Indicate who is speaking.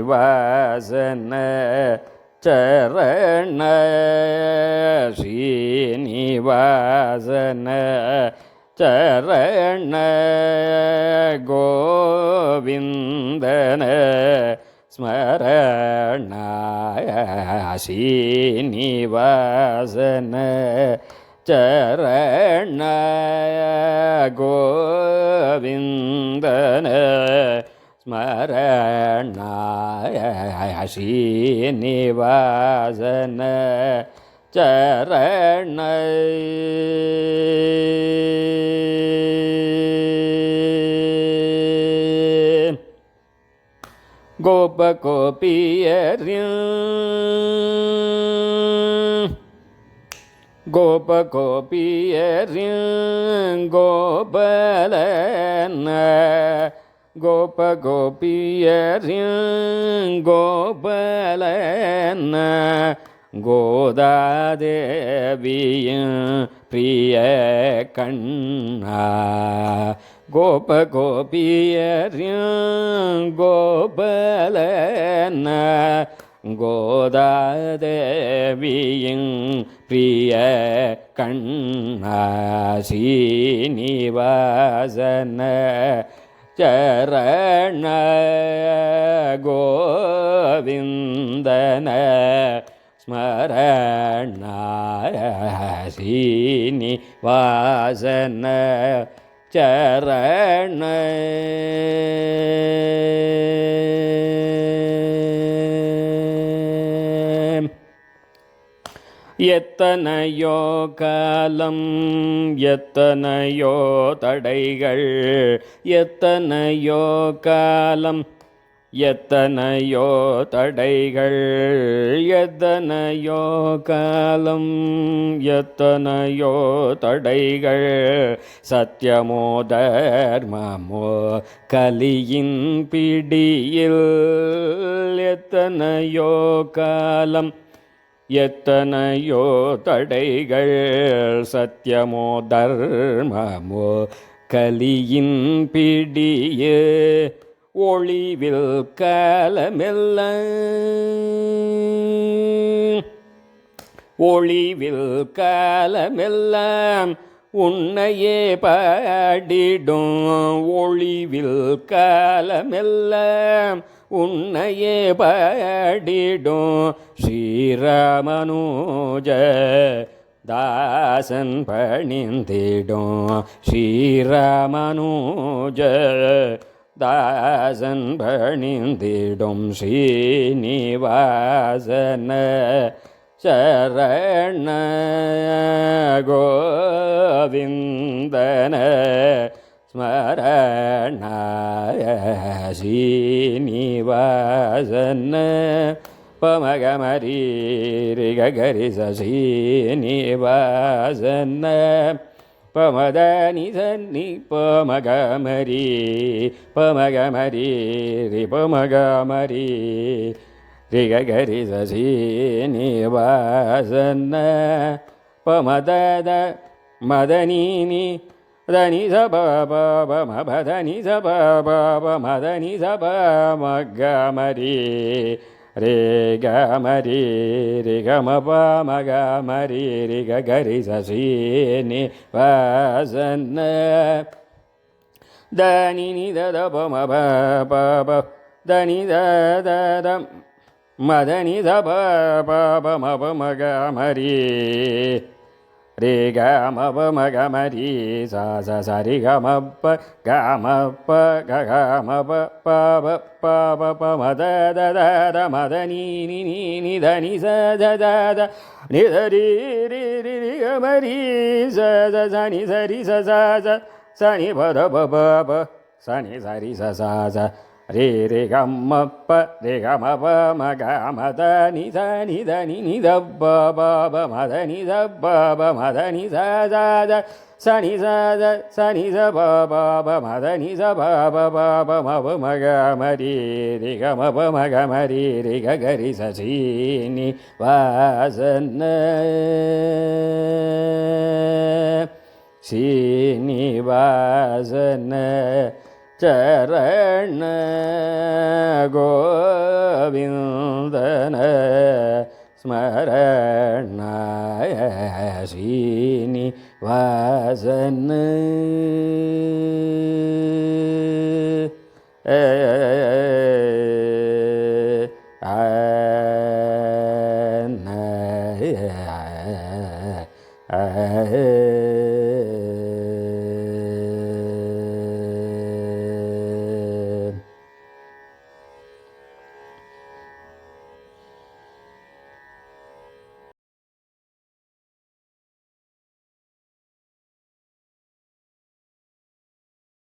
Speaker 1: ஸ்ரீனிவாசன சரண ஸ்ரீனிவாசன சரண கோவிந்தன ஸ்மரண ஸ்ரீனிவாசன சரண கோவிந்தன ஸ்மரணாய ஸ்ரீனிவாசன சரண கோபகோபியரின் கோபலன கோபகோபியரின் கோபலன கோதாதேவியின் பிரிய கண்ணா கோபகோபியரின் கோபலன கோதாதேவியின் பிரிய கண்ணா ஸ்ரீனிவாசன சரண கோவிந்தன ஸ்மரண ஸ்ரீனிவாசன சரண எத்தனையோ காலம் எத்தனையோ தடைகள் எத்தனையோ காலம் எத்தனையோ தடைகள் எத்தனையோ காலம் எத்தனையோ தடைகள் சத்தியமோ தர்மமோ கலியின் பிடியில் எத்தனையோ காலம் எத்தனையோ தடைகள் சத்தியமோ தர்மமோ கலியின் பிடியே ஒளிவில் காலமெல்லாம் ஒளிவில் காலமெல்லாம் உன்னையே பாடிடும் ஒளிவில் காலமெல்லாம் உன்னையே பாடிடும் ஸ்ரீராமனுஜ தாசன் பணிந்திடும் ஸ்ரீராமனுஜ தாசன் பணிந்திடும் ஸ்ரீனிவாசன சரண கோவிந்தன ஸ்மரண ஸ்ரீனிவாசன பமகமரி ரிகரி ஸ்ரீனிவாசன பமதனி சன்னி பமகமரி பமகமரி ரி பமகமரி ரிகரி ஸ்ரீனிவாசன பமதத மதனினி దని సబ బ మదని సబ బ మదని సబ మగ మరి రే గ మరి రి గ మ ప మగ మరి రి గ గరి సీని వాసన దని ని ద ద ప మ ప ప ప దని ద ద ద మదని స ప ప ప మ ప మగ మరి రే గ మ ప మ గ మ రి స స స రి గ మ ప గ మ ప గ గ మ ప ప ప ప ప ప మ ద ద ద ద మ ద ని ని ని ని ద ని స ద ద ద ని ద రి రి రి రి గ మ రి స ద స ని స రి స స స స ని ప ద ప ప ప స ని స రి స స స ரே ரே கம்மப்ப ரே கமப மக மதனி தனி தனி நிதப்ப பப மதனி தப்ப மதனி சத சனி சத சனி ச பப மதனி ச பப பப மப மக மரி ரே கமப மக மரி ரே கரி சீனி வாசன ஸ்ரீனிவாசன சரண கோவிந்தன ஸ்மரண ஸ்ரீனிவாசன